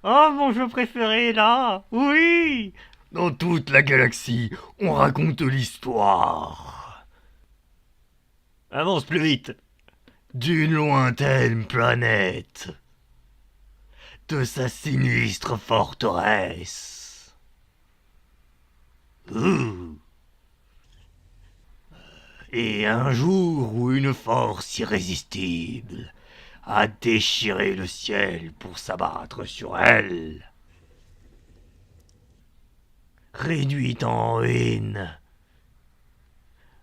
Oh, mon jeu préféré, là! Oui! Dans toute la galaxie, on raconte l'histoire Avance plus vite! d'une lointaine planète, de sa sinistre forteresse. Ouh. Et un jour où une force irrésistible a déchiré le ciel pour s'abattre sur elle. Réduite en ruines,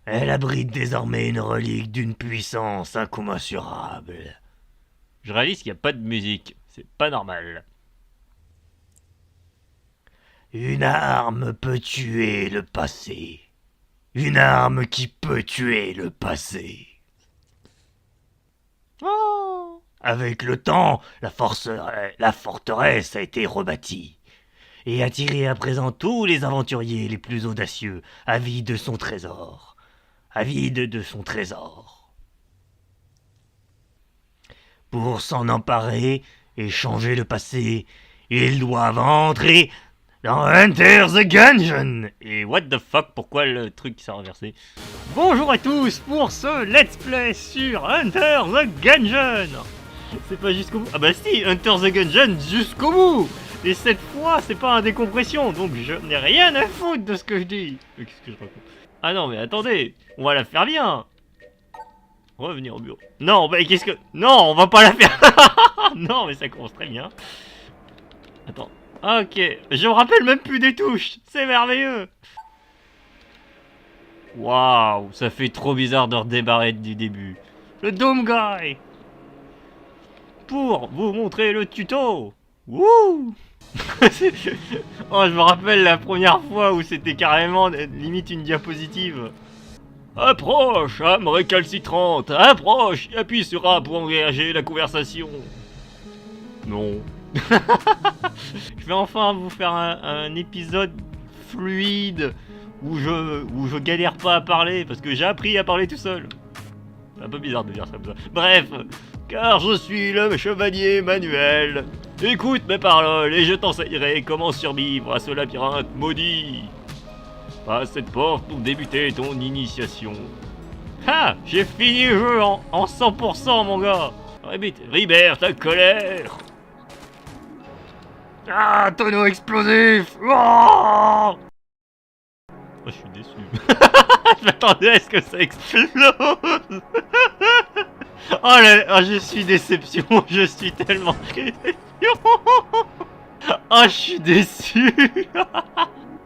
elle abrite désormais une relique d'une puissance incommensurable. Je réalise qu'il n'y a pas de musique. C'est pas normal. Une arme peut tuer le passé. Une arme qui peut tuer le passé. Oh! Avec le temps, la forteresse a été rebâtie et attiré à présent tous les aventuriers les plus audacieux, avides de son trésor. Avides de son trésor. Pour s'en emparer et changer le passé, ils doivent entrer dans Enter the Gungeon. Et what the fuck, pourquoi le truc s'est renversé? Bonjour à tous pour ce let's play sur Hunter the Gungeon. C'est pas jusqu'au bout. Ah bah si, Hunter the Gungeon jusqu'au bout. Et cette fois, c'est pas un décompression, donc je n'ai rien à foutre de ce que je dis. Qu'est-ce que je raconte? Ah non, mais attendez, on va la faire bien. Revenir au bureau. Non, bah qu'est-ce que... Non, on va pas la faire. Non, mais ça commence très bien. Attends. Ok, je me rappelle même plus des touches. C'est merveilleux. Waouh, ça fait trop bizarre de redémarrer du début. Le Dome Guy. Pour vous montrer le tuto. Wouh. Oh, je me rappelle la première fois où c'était carrément limite une diapositive. Approche, âme récalcitrante, approche, appuie sur A pour engager la conversation. Non. Je vais enfin vous faire un épisode fluide où je galère pas à parler parce que j'ai appris à parler tout seul. C'est un peu bizarre de dire ça comme ça. Bref, car je suis le chevalier Manuel. Écoute mes paroles et je t'enseignerai comment survivre à ce labyrinthe maudit. Passe cette porte pour débuter ton initiation. Ah, j'ai fini le jeu en 100% mon gars. Répète, libère ta colère. Ah, tonneau explosif. Oh, je suis déçu. Je m'attendais à ce que ça explose. Oh là, oh, je suis déception. Je suis tellement déception. Oh, je suis déçu.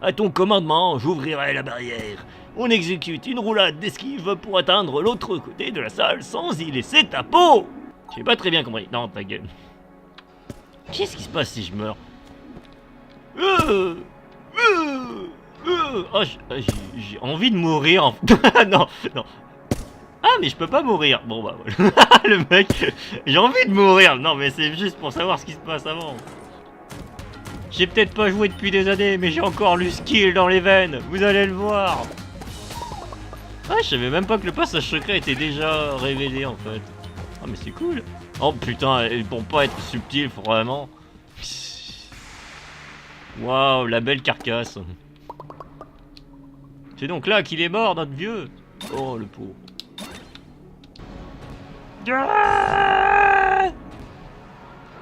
À ton commandement, j'ouvrirai la barrière. On exécute une roulade d'esquive pour atteindre l'autre côté de la salle sans y laisser ta peau. J'ai pas très bien compris. Non, ta gueule. Qu'est-ce qui se passe si je meurs? Oh, j'ai envie de mourir. Non, non. Ah, mais je peux pas mourir. Bon, bah voilà. Le mec, j'ai envie de mourir. Non, mais c'est juste pour savoir ce qui se passe avant. J'ai peut-être pas joué depuis des années, mais j'ai encore le skill dans les veines. Vous allez le voir. Ah, je savais même pas que le passage secret était déjà révélé en fait. Ah, mais c'est cool. Oh putain, pour pas être subtil, faut vraiment. Waouh, la belle carcasse. C'est donc là qu'il est mort, notre vieux. Oh, le pauvre.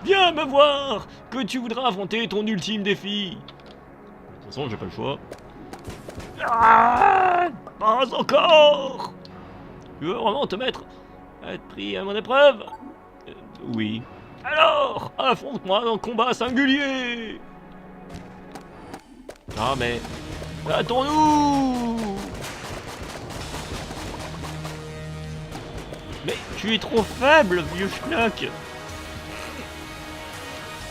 Viens me voir, que tu voudras affronter ton ultime défi. De toute façon, j'ai pas le choix. Pas encore. Tu veux vraiment te mettre à être pris à mon épreuve? Oui. Alors, affronte-moi dans le combat singulier. Ah mais... Battons-nous. Mais tu es trop faible, vieux schnock.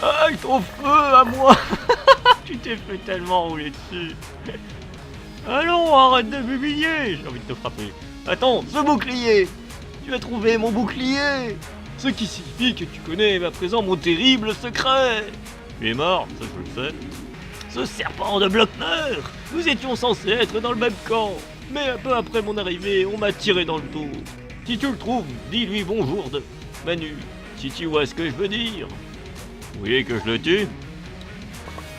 Ah, ton feu à moi. Tu t'es fait tellement rouler dessus. Allons, arrête de m'humilier. J'ai envie de te frapper. Attends, ce bouclier. Tu as trouvé mon bouclier. Ce qui signifie que tu connais à présent mon terrible secret. Tu es mort, ça je le sais. Ce serpent de Blockner. Nous étions censés être dans le même camp. Mais un peu après mon arrivée, on m'a tiré dans le dos. Si tu le trouves, dis-lui bonjour de Manu. Si tu vois ce que je veux dire. Vous voulez que je le tue?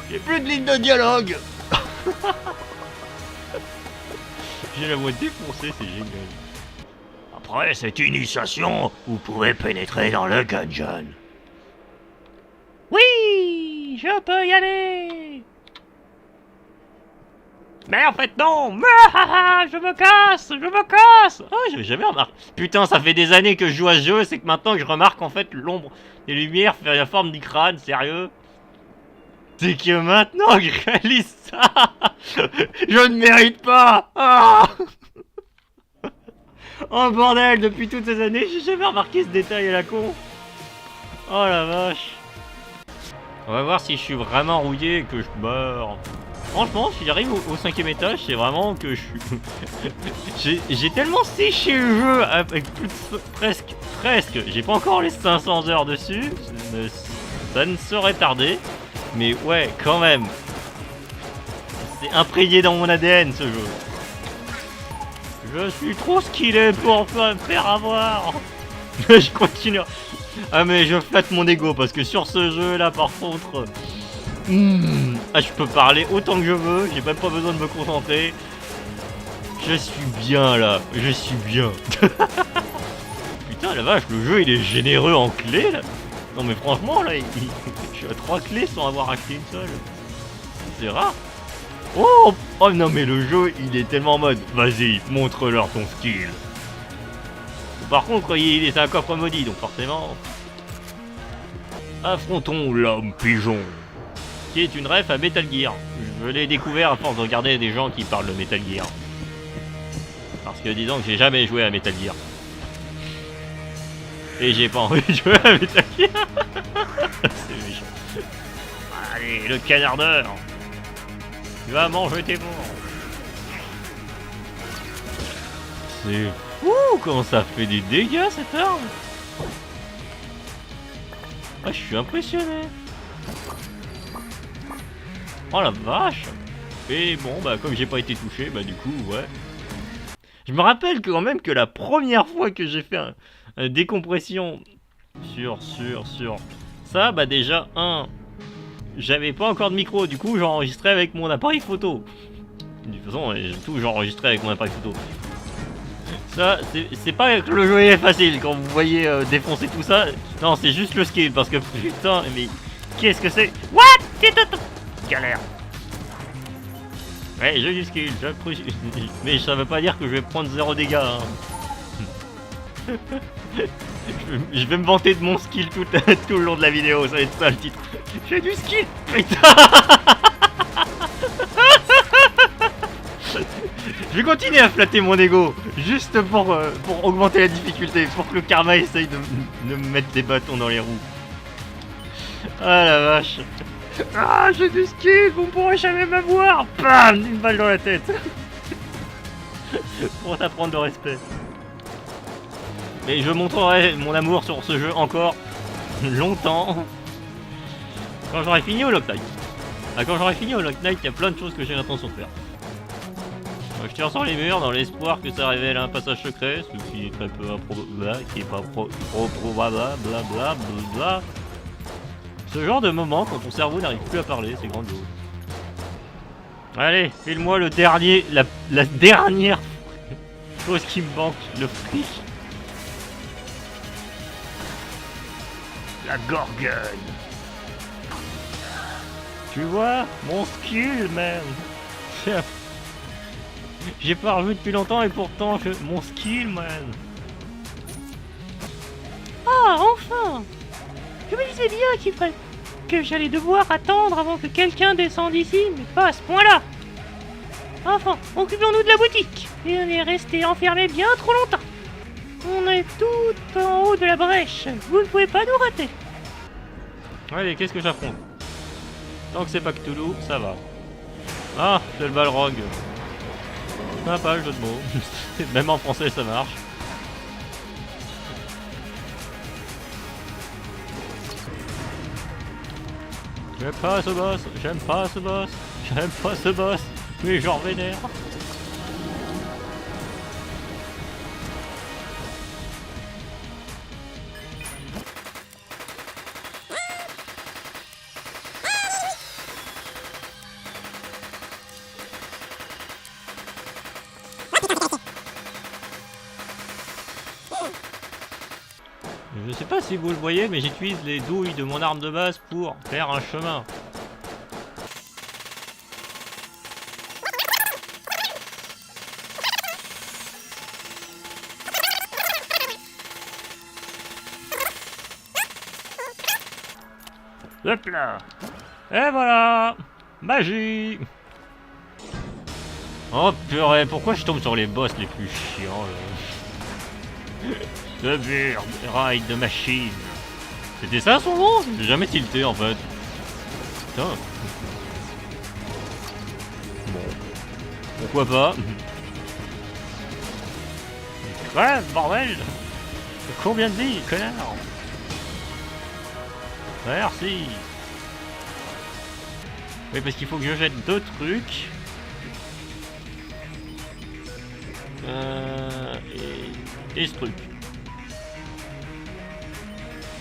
J'ai plus de ligne de dialogue. J'ai la voix défoncée, c'est génial. Après cette initiation, vous pouvez pénétrer dans le gungeon. Oui, je peux y aller. Mais en fait non. Je me casse. Oh, j'avais jamais remarqué. Putain, ça fait des années que je joue à ce jeu, c'est que maintenant que je remarque en fait l'ombre des lumières fait la forme du crâne, sérieux. C'est que maintenant que je réalise ça, je ne mérite pas. Ah. Oh bordel, depuis toutes ces années, j'ai jamais remarqué ce détail à la con. Oh la vache. On va voir si je suis vraiment rouillé et que je meurs. Franchement, si j'arrive au 5ème étage, c'est vraiment que je suis... j'ai tellement séché le jeu avec plus de... presque. J'ai pas encore les 500 heures dessus. Ça ne saurait tarder. Mais ouais, quand même. C'est imprégné dans mon ADN ce jeu. Je suis trop skillé pour me faire avoir. Je continue. Ah mais je flatte mon ego parce que sur ce jeu là par contre... Ah, je peux parler autant que je veux, j'ai même pas besoin de me concentrer. Je suis bien là, je suis bien. Putain la vache, le jeu il est généreux en clés là. Non mais franchement là, je suis à 3 clés sans avoir acheté une seule. C'est rare. Oh non mais le jeu il est tellement en mode, vas-y, montre-leur ton skill. Par contre il est un coffre maudit donc forcément. Affrontons l'homme pigeon. Qui est une ref à Metal Gear. Je l'ai découvert à force de regarder des gens qui parlent de Metal Gear. Parce que disons que j'ai jamais joué à Metal Gear. Et j'ai pas envie de jouer à Metal Gear. C'est méchant. Allez, le canardeur. Tu vas manger tes morts. C'est fou comment ça fait des dégâts cette arme. Ah, je suis impressionné. Oh la vache. Et bon bah comme j'ai pas été touché, bah du coup ouais. Je me rappelle quand même que la première fois que j'ai fait un décompression sur ça, bah déjà j'avais pas encore de micro, du coup j'enregistrais avec mon appareil photo. De toute façon j'enregistrais avec mon appareil photo. Ça c'est pas que le jeu est facile quand vous voyez défoncer tout ça. Non c'est juste le skill parce que putain mais qu'est-ce que c'est? What? Galère. Ouais, j'ai du skill, mais ça veut pas dire que je vais prendre 0 dégâts. Hein. Je vais me vanter de mon skill tout le long de la vidéo, ça va être ça le titre. J'ai du skill, putain. Je vais continuer à flatter mon ego, juste pour augmenter la difficulté, pour que le karma essaye de me mettre des bâtons dans les roues. Ah la vache. Ah, j'ai du skill, vous ne pourrez jamais m'avoir. Bam, une balle dans la tête. Pour t'apprendre le respect. Mais je montrerai mon amour sur ce jeu encore longtemps. Quand j'aurai fini au Lock Knight. Ah, quand j'aurai fini au Lock Knight, il y a plein de choses que j'ai l'intention de faire. Je tire sur les murs dans l'espoir que ça révèle un passage secret, ce qui est très peu improbable, qui est pas probable, blablabla. Ce genre de moment quand ton cerveau n'arrive plus à parler, c'est grandiose. Allez, file-moi le dernier, la dernière chose qui me manque, le fric. La gorgogne. Tu vois, mon skill, man. J'ai pas revu depuis longtemps et pourtant, mon skill, man. Ah, enfin! Je me disais bien que j'allais devoir attendre avant que quelqu'un descende ici, mais pas à ce point-là. Enfin, occupons-nous de la boutique. Et on est resté enfermé bien trop longtemps. On est tout en haut de la brèche. Vous ne pouvez pas nous rater. Allez, qu'est-ce que j'affronte? Tant que c'est pas Cthulhu, ça va. Ah, c'est le Balrog. Sympa le jeu de mots. Même en français, ça marche. J'aime pas ce boss, j'aime pas ce boss, j'aime pas ce boss, mais j'en vénère. Je sais pas si vous le voyez, mais j'utilise les douilles de mon arme de base pour faire un chemin. Hop là. Et voilà. Magie. Oh purée, pourquoi je tombe sur les boss les plus chiants là? The Bird Ride de Machine. C'était ça son nom? J'ai jamais tilté en fait. Putain. Bon. Pourquoi pas? Crève, bordel! Combien de vie, connard? Merci. Oui, parce qu'il faut que je jette deux trucs. Et ce truc.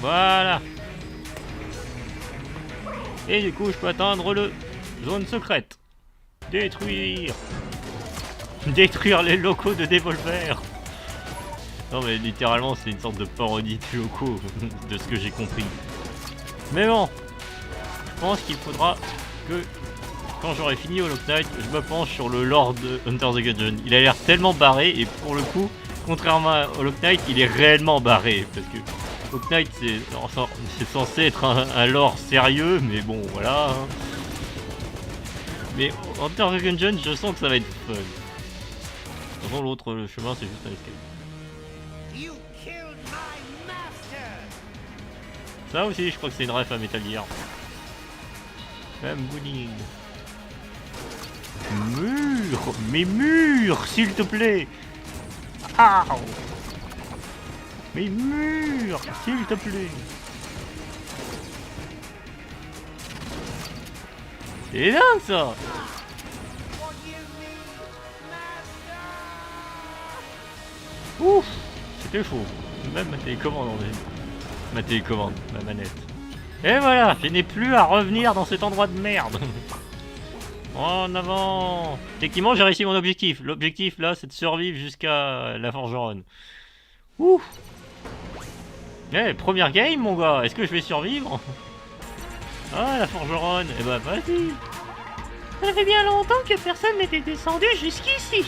Voilà. Et du coup, je peux atteindre le zone secrète. Détruire. Détruire les locaux de Devolver. Non mais littéralement, c'est une sorte de parodie de locaux, de ce que j'ai compris. Mais bon, je pense qu'il faudra que, quand j'aurai fini Hollow Knight, je me penche sur le lore de Enter the Gungeon. Il a l'air tellement barré, et pour le coup, contrairement à Hollow Knight, il est réellement barré. Parce que Hollow Knight, c'est censé être un lore sérieux, mais bon, voilà. Hein. Mais Enter the Gungeon, je sens que ça va être fun. De toute façon, l'autre chemin, c'est juste un escape. Ça aussi, je crois que c'est une ref à Metal Gear. Même bowling. Mur, mes murs, s'il te plaît. Ow. Mes murs, s'il te plaît. C'est dingue ça. Ouf, c'était chaud. Même ma télécommande en fait. Ma télécommande, ma manette. Et voilà, je n'ai plus à revenir dans cet endroit de merde. En avant. Techniquement, j'ai réussi mon objectif. L'objectif là, c'est de survivre jusqu'à la forgeronne. Ouh. Eh, première game, mon gars. Est-ce que je vais survivre? Ah, la forgeronne. Eh bah, vas-y. Ça fait bien longtemps que personne n'était descendu jusqu'ici.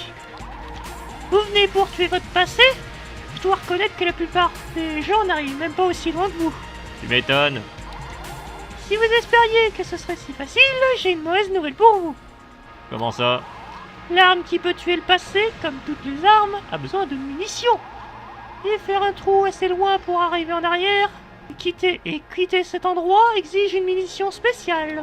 Vous venez pour tuer votre passé? Je dois reconnaître que la plupart des gens n'arrivent même pas aussi loin que vous. Tu m'étonnes. Si vous espériez que ce serait si facile, j'ai une mauvaise nouvelle pour vous. Comment ça? L'arme qui peut tuer le passé, comme toutes les armes, a besoin de munitions. Et faire un trou assez loin pour arriver en arrière, quitter cet endroit exige une munition spéciale.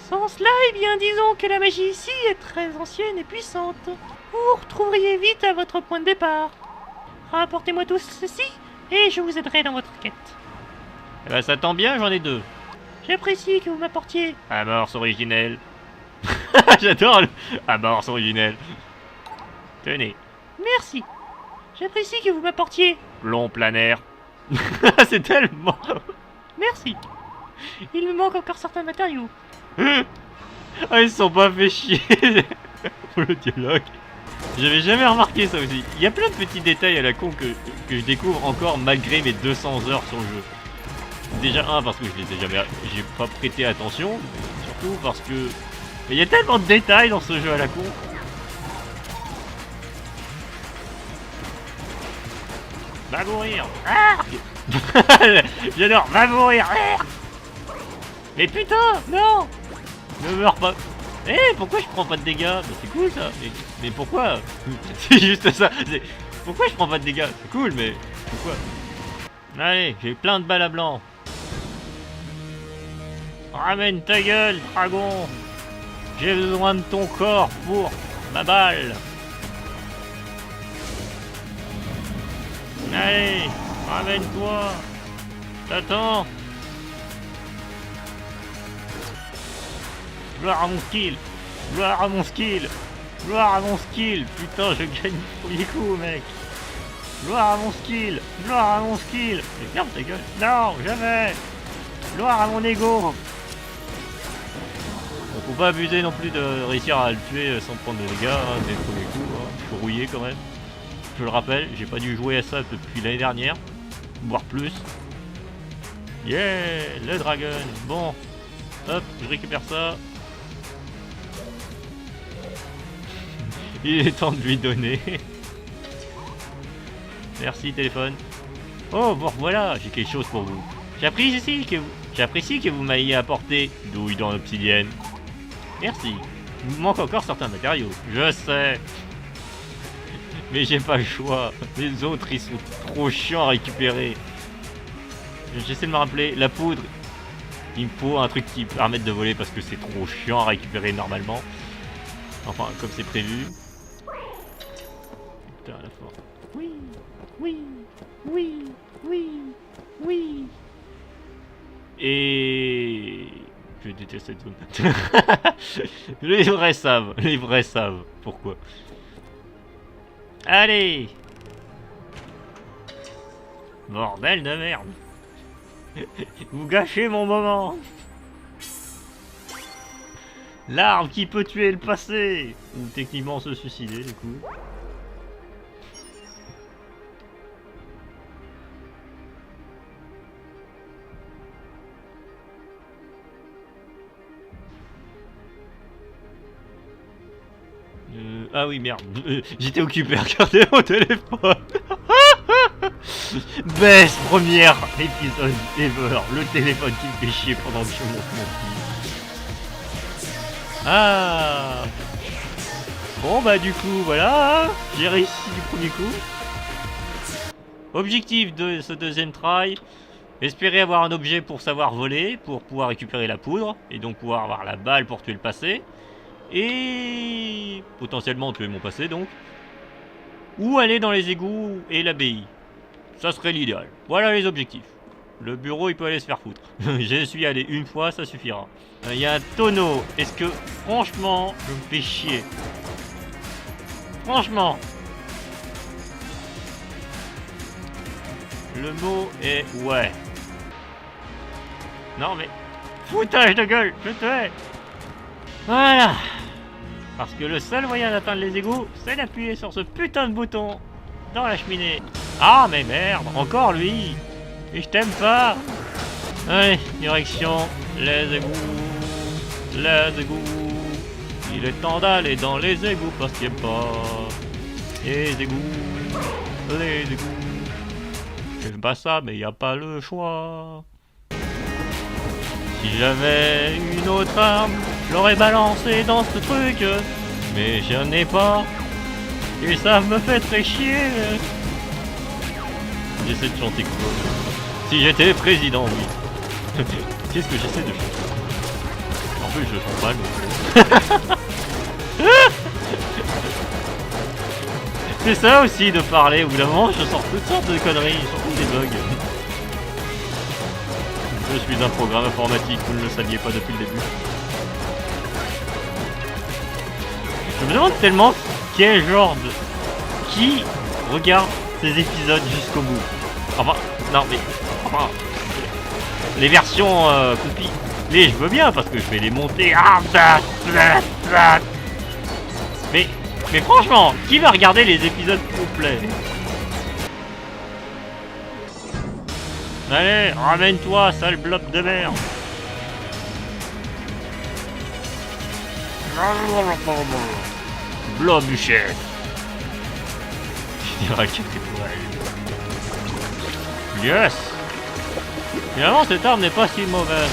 Sans cela, eh bien disons que la magie ici est très ancienne et puissante. Vous retrouveriez vite à votre point de départ. Rapportez-moi tout ceci, et je vous aiderai dans votre quête. Eh ben, ça tombe bien, j'en ai deux. J'apprécie que vous m'apportiez... Amorce originelle. J'adore le... Amorce originelle. Tenez. Merci. J'apprécie que vous m'apportiez... Plomb planaire. C'est tellement... Merci. Il me manque encore certains matériaux. Ah, ils se sont pas fait chier. Pour le dialogue. J'avais jamais remarqué ça aussi. Il y a plein de petits détails à la con que je découvre encore malgré mes 200 heures sur le jeu. Déjà parce que j'ai pas prêté attention, mais surtout parce que il y a tellement de détails dans ce jeu à la con. Va mourir. Ah. J'adore, va mourir. Ah. Mais putain, non. Ne meurs pas. Eh, pourquoi je prends pas de dégâts? Bah, c'est cool ça. Mais pourquoi? C'est juste ça. Pourquoi je prends pas de dégâts? C'est cool, mais pourquoi? Allez, j'ai plein de balles à blanc. Ramène ta gueule, dragon. J'ai besoin de ton corps pour ma balle. Allez, ramène-toi. T'attends. Gloire à mon skill. Gloire à mon skill. Gloire à mon skill. Putain, je gagne tous les coups, mec. Gloire à mon skill. Gloire à mon skill. Mais ferme ta gueule. Non, jamais. Gloire à mon ego. Bon, faut pas abuser non plus de réussir à le tuer sans prendre de dégâts dès le premier coup. Faut rouiller quand même. Je le rappelle, j'ai pas dû jouer à ça depuis l'année dernière. voire plus. Yeah, le dragon. Bon, hop, je récupère ça. Il est temps de lui donner. Merci téléphone. Oh, bon voilà, j'ai quelque chose pour vous. J'apprécie que vous m'ayez apporté douille dans l'obsidienne. Merci. Il vous manque encore certains matériaux. Je sais. Mais j'ai pas le choix. Les autres, ils sont trop chiants à récupérer. J'essaie de me rappeler. La poudre. Il me faut un truc qui permette de voler parce que c'est trop chiant à récupérer normalement. Enfin, comme c'est prévu. Putain, la force. Oui, oui, oui, oui, oui. Et... Je déteste cette zone. Les vrais savent. Les vrais savent. Pourquoi. Allez. Bordel de merde. Vous gâchez mon moment. L'arbre qui peut tuer le passé. Ou techniquement se suicider du coup. Ah oui merde, j'étais occupé à regarder mon téléphone. Best première épisode ever, le téléphone qui me fait chier pendant que je monte mon film. Ah. Bon bah du coup voilà, j'ai réussi du premier coup. Objectif de ce deuxième try, espérer avoir un objet pour savoir voler, pour pouvoir récupérer la poudre, et donc pouvoir avoir la balle pour tuer le passé. Et potentiellement tuer mon passé donc. Ou aller dans les égouts et l'abbaye. Ça serait l'idéal. Voilà les objectifs. Le bureau il peut aller se faire foutre. J'y suis allé une fois, ça suffira. Il y a un tonneau. Est-ce que franchement je me fais chier? Franchement. Le mot est ouais. Non mais. Foutage de gueule, je te hais. Voilà. Parce que le seul moyen d'atteindre les égouts, c'est d'appuyer sur ce putain de bouton dans la cheminée. Ah mais merde, encore lui. Et je t'aime pas. Allez, direction les égouts. Les égouts. Il est temps d'aller dans les égouts parce qu'il n'y a pas. Les égouts. Les égouts. J'aime pas ça, mais il n'y a pas le choix. Si j'avais une autre arme, je l'aurais balancé dans ce truc. Mais je n'en ai pas. Et ça me fait très chier. J'essaie de chanter quoi. Si j'étais président, oui. Qu'est-ce que j'essaie de chanter? En plus, je chante mal. C'est ça aussi de parler. Au bout d'un moment, je sors toutes sortes de conneries, surtout des bugs. Je suis un programme informatique, vous ne le saviez pas depuis le début. Je me demande tellement quel genre de... Qui regarde ces épisodes jusqu'au bout? Enfin, non mais... Enfin... Les versions copies. Les je veux bien parce que je vais les monter... Mais franchement, qui va regarder les épisodes complets? Allez, ramène-toi, sale blob de merde. Blob du chef. Je dirais que c'est pour elle. Yes. Finalement, cette arme n'est pas si mauvaise.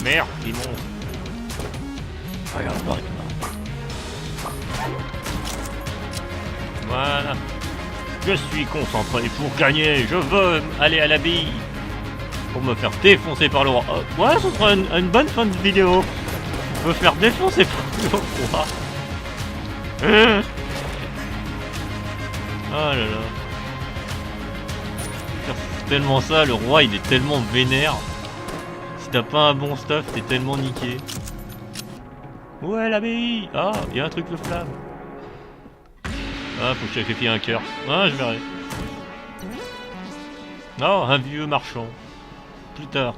Merde, il monte. Regarde, voilà. Je suis concentré pour gagner. Je veux aller à la bille pour me faire défoncer par le roi. Ouais, ce sera une bonne fin de vidéo. Me faire défoncer par le roi. Oh là là. C'est tellement ça, le roi il est tellement vénère. Si t'as pas un bon stuff, t'es tellement niqué. Ouais, l'abbaye. Ah, il y a un truc de flamme. Ah, faut que je sacrifie un cœur. Ah, je verrai. Non, un vieux marchand. Plus tard.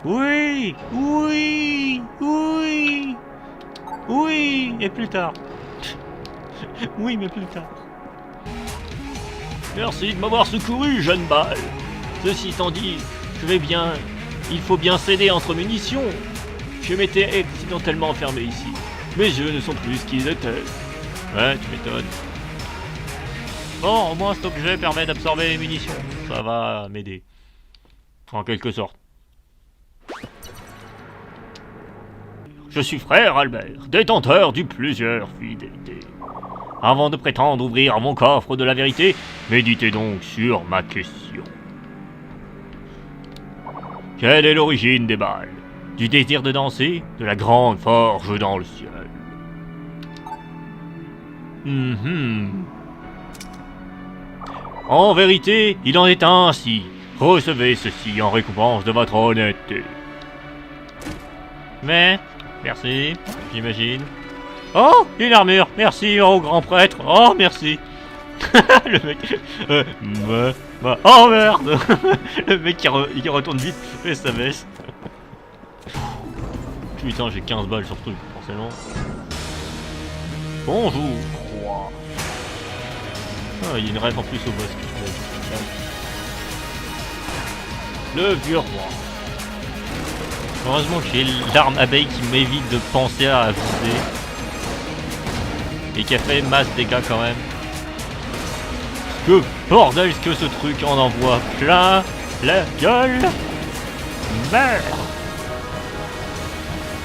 Oui, oui, oui, oui, et plus tard. Oui, mais plus tard. Merci de m'avoir secouru, jeune balle. Ceci étant dit, je vais bien... Il faut bien céder entre munitions. Je m'étais accidentellement enfermé ici. Mes yeux ne sont plus ce qu'ils étaient. Ouais, tu m'étonnes. Bon, au moins cet objet permet d'absorber les munitions. Ça va m'aider. En quelque sorte. Je suis frère Albert, détenteur du plusieurs fidélités. Avant de prétendre ouvrir mon coffre de la vérité, méditez donc sur ma question. Quelle est l'origine des balles? Du désir de danser? De la grande forge dans le ciel? En vérité, il en est ainsi. Recevez ceci en récompense de votre honnêteté. Mais, merci, j'imagine. Oh, une armure, merci au grand prêtre. Oh, merci. Le mec... oh merde. Le mec qui retourne vite et sa veste. Putain, j'ai 15 balles sur le truc, forcément. Bonjour, roi. Ah, il y a une rêve en plus au boss. Le vieux roi. Heureusement que j'ai l'arme abeille qui m'évite de penser à viser. Et qui a fait masse dégâts quand même. Que bordel que ce truc en envoie plein la gueule. Merde.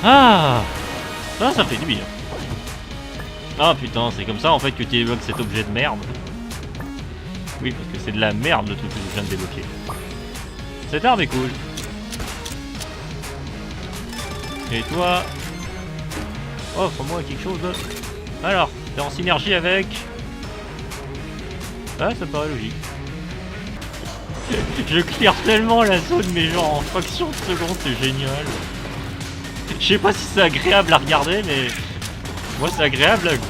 Ah, ça fait du bien. Ah putain, c'est comme ça en fait que tu débloques cet objet de merde. Oui, parce que c'est de la merde le truc que je viens de débloquer. Cette arme est cool. Et toi... offre-moi quelque chose de... Alors, t'es en synergie avec... Ah, ça paraît logique. Je clear tellement la zone, mais genre en fraction de seconde, c'est génial. Je sais pas si c'est agréable à regarder, mais... moi, c'est agréable à goût.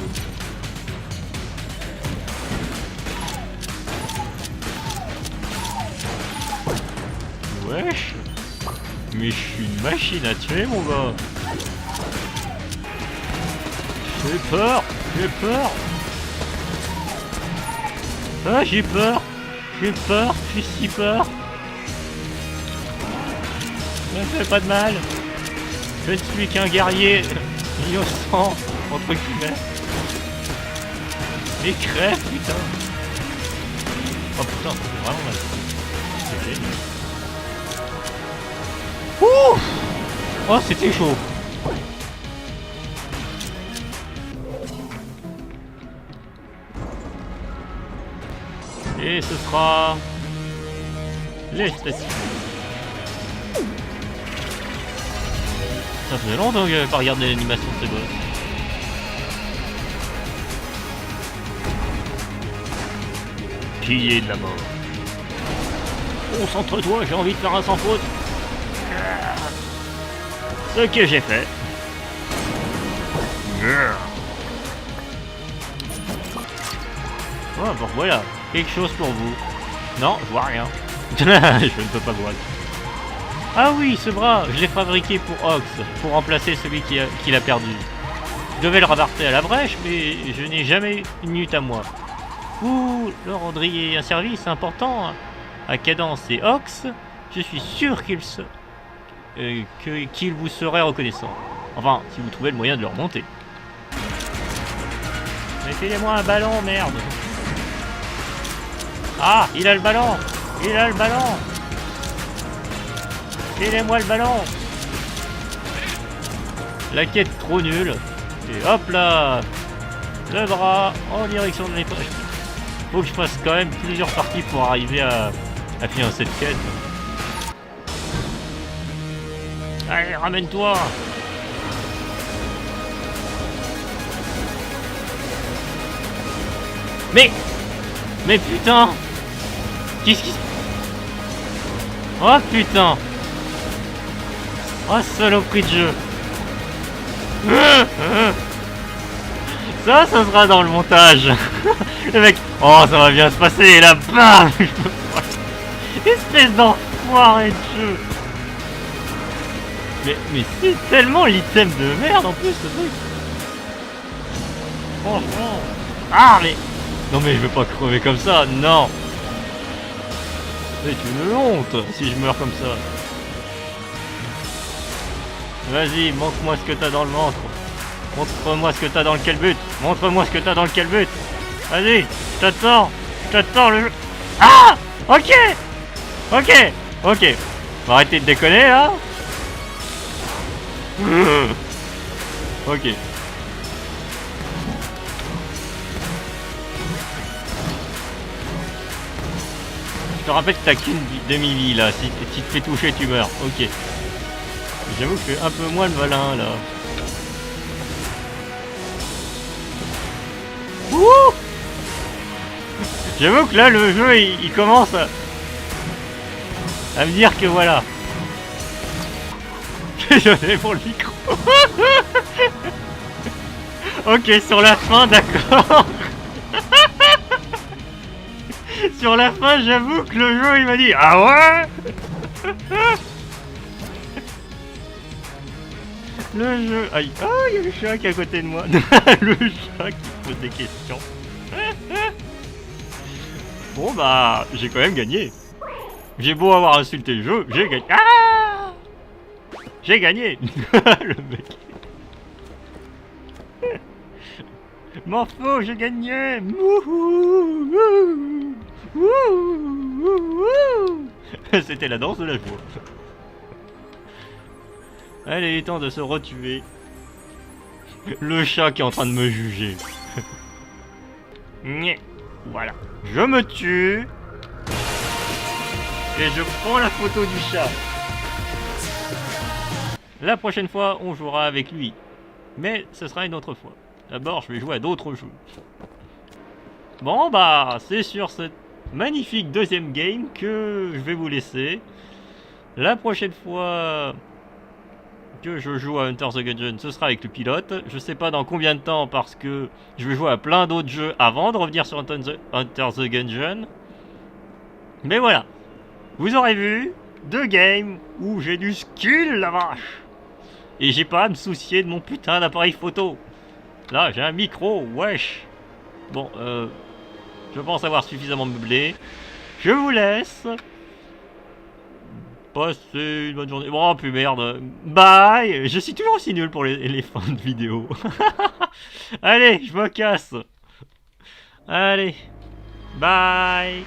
Wesh. Mais je suis une machine à tuer, mon gars. J'ai peur. J'ai peur. Ah, j'ai peur. J'ai peur. J'ai si peur. Ne fais pas de mal. Je ne suis qu'un guerrier innocent, entre guillemets. Mais crève, putain. Oh putain, ça fait vraiment mal. C'est génial. Ouh. Oh, c'était chaud. Et ce sera... les stations. Ça faisait longtemps que j'avais pas regardé l'animation de ces boss. Pilier de la mort. Concentre-toi, j'ai envie de faire un sans faute. Ce que j'ai fait. Oh, bon voilà, quelque chose pour vous. Non, je vois rien. Je ne peux pas voir. Ah oui, ce bras, je l'ai fabriqué pour Ox, pour remplacer celui qui l'a perdu. Je devais le rabarter à la brèche, mais je n'ai jamais une minute à moi. Vous leur rendriez un service important à Cadence et Ox, je suis sûr qu'il vous serait reconnaissant. Enfin, si vous trouvez le moyen de le remonter. Mettez-moi un ballon, merde. Ah, il a le ballon. Il a le ballon. Filez-moi le ballon. La quête trop nulle. Et hop là. Le bras en direction de l'étoile. Faut que je fasse quand même plusieurs parties pour arriver à finir cette quête. Allez, ramène-toi. Mais putain. Qu'est-ce qui se... oh putain. Oh saloperie de jeu. Ça sera dans le montage. Le mec, oh ça va bien se passer et là, bam. Espèce d'enfoiré de jeu. Mais c'est tellement l'item de merde en plus ce truc. Franchement. Ah mais... non mais je veux pas crever comme ça, non. C'est une honte si je meurs comme ça. Vas-y, montre-moi ce que t'as dans le ventre. Montre-moi ce que t'as dans le calbut. Montre-moi ce que t'as dans le calbut. Vas-y, je t'attends le jeu. Ah! Ok! Ok! Ok. Faut arrêter de déconner là. Ok. Je te rappelle que t'as qu'une demi-vie là. Si tu te fais toucher, tu meurs. Ok. J'avoue que je fais un peu moins le malin là. Ouh! J'avoue que là le jeu il commence à me dire que voilà. Désolé pour le micro. Ok, sur la fin, d'accord. Sur la fin, j'avoue que le jeu il m'a dit ah ouais. Le jeu... Aïe. Oh, il y a le chat qui est à côté de moi. Le chat qui pose des questions. Bon bah, j'ai quand même gagné. J'ai beau avoir insulté le jeu, j'ai gagné. Ah, j'ai gagné. Le mec. M'en faut, j'ai gagné. C'était la danse de la joie. Allez, il est temps de se retuer. Le chat qui est en train de me juger. Voilà. Je me tue. Et je prends la photo du chat. La prochaine fois, on jouera avec lui. Mais ce sera une autre fois. D'abord, je vais jouer à d'autres jeux. Bon, bah, c'est sur cette magnifique deuxième game que je vais vous laisser. La prochaine fois que je joue à Enter the Gungeon, ce sera avec le pilote. Je sais pas dans combien de temps parce que je vais jouer à plein d'autres jeux avant de revenir sur Enter the Gungeon. Mais voilà, vous aurez vu 2 games où j'ai du skill, la vache. Et j'ai pas à me soucier de mon putain d'appareil photo. Là, j'ai un micro, wesh. Bon, je pense avoir suffisamment meublé. Je vous laisse. Passez une bonne journée. Oh, plus merde. Bye. Je suis toujours aussi nul pour les fins de vidéo. Allez, je me casse. Allez. Bye.